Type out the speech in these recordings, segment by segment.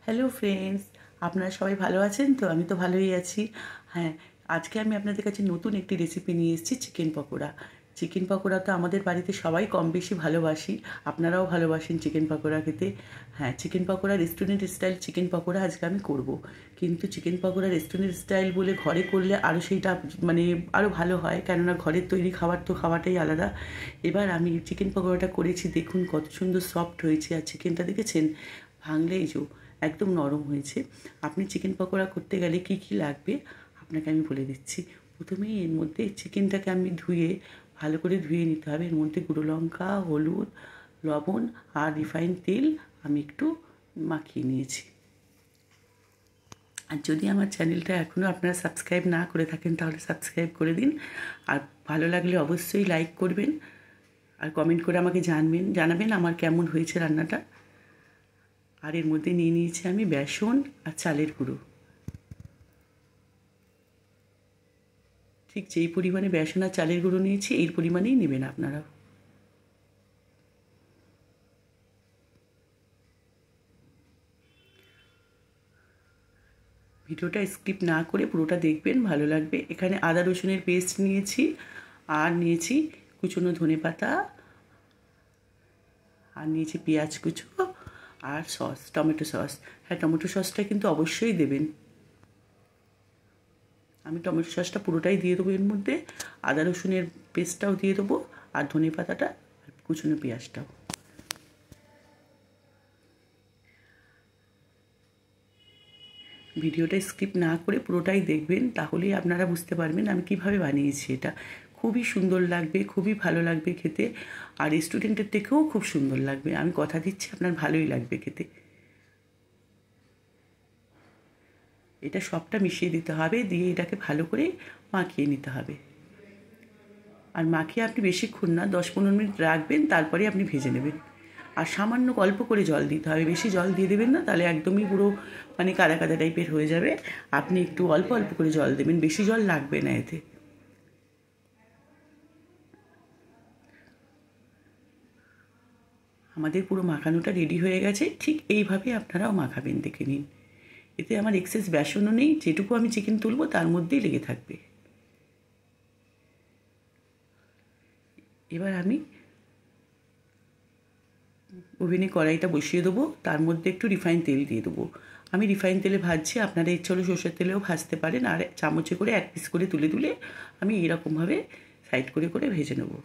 Hello friends, আপনারা সবাই ভালো আছেন তো? আমি তো ভালোই আছি। হ্যাঁ, আজকে আমি আপনাদের কাছে নতুন একটি রেসিপি নিয়ে এসেছি, চিকেন পকোড়া। চিকেন পকোড়া তো আমাদের বাড়িতে সবাই কম বেশি ভালোবাসি। আপনারাও ভালোবাসেন চিকেন পকোড়া খেতে। হ্যাঁ, chicken pakora restaurant style chicken pakora আজকে আমি করব। কিন্তু চিকেন পকোড়া রেস্টুরেন্ট স্টাইল বলে ঘরে করলে আরও সেইটা মানে আরও ভালো হয়, কেননা ঘরের তৈরি খাবার তো খাওয়াটাই আলাদা। এবার আমি চিকেন পকোড়াটা করেছি, দেখুন কত সুন্দর সফট হয়েছে। আর চিকেনটা দেখেছেন, ভাঙলেই একদম নরম হয়েছে। আপনি চিকেন পকোড়া করতে গেলে কি কি লাগবে আপনাকে আমি বলে দিচ্ছি। প্রথমেই এর মধ্যে চিকেনটাকে আমি ভালো করে ধুয়ে নিতে হবে। এর মধ্যে গুঁড়ো লঙ্কা, হলুদ, লবণ আর রিফাইন তেল আমি একটু মাখিয়ে নিয়েছি। আর যদি আমার চ্যানেলটা এখনও আপনারা সাবস্ক্রাইব না করে থাকেন তাহলে সাবস্ক্রাইব করে দিন। আর ভালো লাগলে অবশ্যই লাইক করবেন আর কমেন্ট করে আমাকে জানাবেন আমার কেমন হয়েছে রান্নাটা। আর এর মধ্যে নিয়ে নিয়েছি আমি বেসন আর চালের গুঁড়ো। ঠিক যেই পরিমাণে বেসন আর চালের গুঁড়ো নিয়েছি এই পরিমাণেই নেবেন আপনারা। ভিডিওটা স্কিপ না করে পুরোটা দেখবেন, ভালো লাগবে। এখানে আদা রসুনের পেস্ট নিয়েছি, আর নিয়েছি কুচনো ধনেপাতা, আর নিয়েছি পেঁয়াজ কুচো আর সস, টমেটো সস। হ্যাঁ, টমেটো সসটা কিন্তু অবশ্যই দেবেন। আমি টমেটো সসটা পুরোটাই দিয়ে দেবো এর মধ্যে, আদা রসুনের পেস্টটাও দিয়ে দেবো, আর ধনেপাতাটা আর কুচনো পেঁয়াজটাও। ভিডিওটা স্কিপ না করে পুরোটাই দেখবেন, তাহলেই আপনারা বুঝতে পারবেন আমি কিভাবে বানিয়েছি। এটা খুবই সুন্দর লাগবে, খুবই ভালো লাগবে খেতে। আর রেস্টুরেন্টের থেকেও খুব সুন্দর লাগবে, আমি কথা দিচ্ছি আপনার ভালোই লাগবে খেতে। এটা সবটা মিশিয়ে দিতে হবে, দিয়ে এটাকে ভালো করে মাখিয়ে নিতে হবে। আর মাখিয়ে আপনি বেশিক্ষণ না, 10-15 মিনিট রাখবেন, তারপরে আপনি ভেজে নেবেন। আর সামান্য অল্প করে জল দিতে হবে, বেশি জল দিয়ে দেবেন না, তাহলে একদমই পুরো মানে কাদা কাদা টাইপের হয়ে যাবে। আপনি একটু অল্প অল্প করে জল দেবেন, বেশি জল লাগবে না এতে। আমাদের পুরো মাখানোটা রেডি হয়ে গেছে, ঠিক এইভাবে আপনারাও মাখাবেন, দেখে নিন। এতে আমার এক্সেস বেসনও নেই, যেটুকু আমি চিকেন তুলবো তার মধ্যেই লেগে থাকবে। এবার আমি ওভেনে কড়াইটা বসিয়ে দেবো, তার মধ্যে একটু রিফাইন তেল দিয়ে দেবো। আমি রিফাইন তেলে ভাজছি, আপনারা ইচ্ছে হলে সর্ষের তেলেও ভাজতে পারেন। আর চামচে করে এক পিস করে তুলে তুলে আমি এরকমভাবে সাইড করে করে ভেজে নেবো।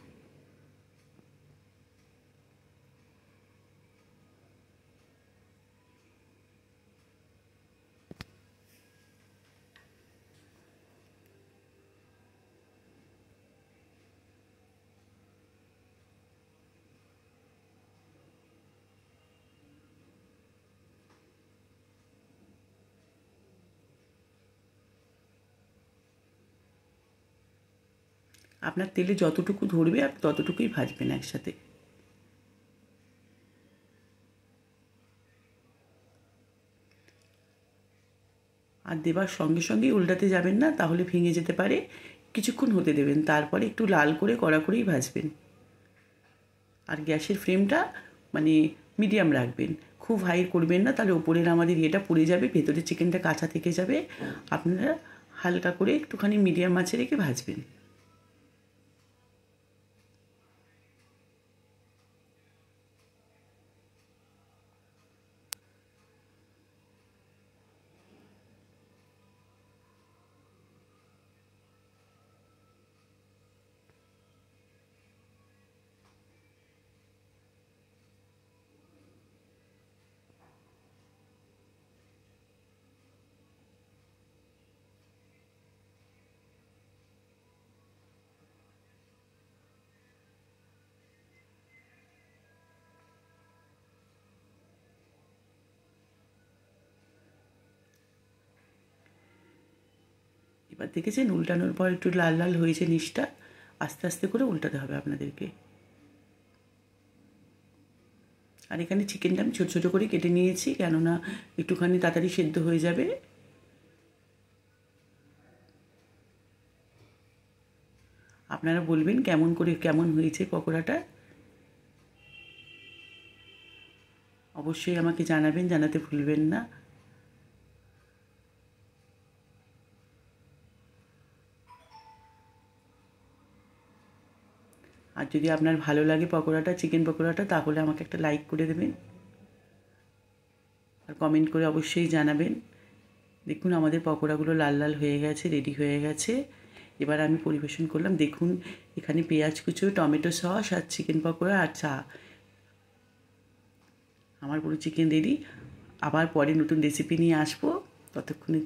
আপনার তেলে যতটুকু ধরবে আপনি ততটুকুই ভাজবেন একসাথে। আর দেবার সঙ্গে সঙ্গেই উল্টাতে যাবেন না, তাহলে ভেঙে যেতে পারে। কিছুক্ষণ হতে দেবেন, তারপরে একটু লাল করে কড়া করেই ভাজবেন। আর গ্যাসের ফ্লেমটা মানে মিডিয়াম রাখবেন, খুব হাই করবেন না, তাহলে ওপরের আমাদের ইয়েটা পুড়ে যাবে, ভেতরে চিকেনটা কাঁচা থেকে যাবে। আপনারা হালকা করে একটুখানি মিডিয়াম আঁচে রেখে ভাজবেন। এবার দেখেছেন উল্টানোর পর একটু লাল লাল হয়েছে নিচটা, আস্তে আস্তে করে উল্টাতে হবে আপনাদেরকে। আর এখানে চিকেনটা আমি ছোটো ছোটো করে কেটে নিয়েছি, কেননা একটুখানি তাড়াতাড়ি সেদ্ধ হয়ে যাবে। আপনারা বলবেন কেমন হয়েছে পকোড়াটা, অবশ্যই আমাকে জানাবেন, জানাতে ভুলবেন না। আর যদি আপনার ভালো লাগে পকোড়াটা, চিকেন পকোড়াটা, তাহলে আমাকে একটা লাইক করে দেবেন আর কমেন্ট করে অবশ্যই জানাবেন। দেখুন আমাদের পকোড়াগুলো লাল লাল হয়ে গেছে, রেডি হয়ে গেছে। এবার আমি পরিবেশন করলাম। দেখুন এখানে পেঁয়াজ কুচো, টমেটো সস আর চিকেন পকোড়া আর চা। আমার পুরো চিকেন রেডি। আবার পরে নতুন রেসিপি নিয়ে আসবো। ততক্ষণে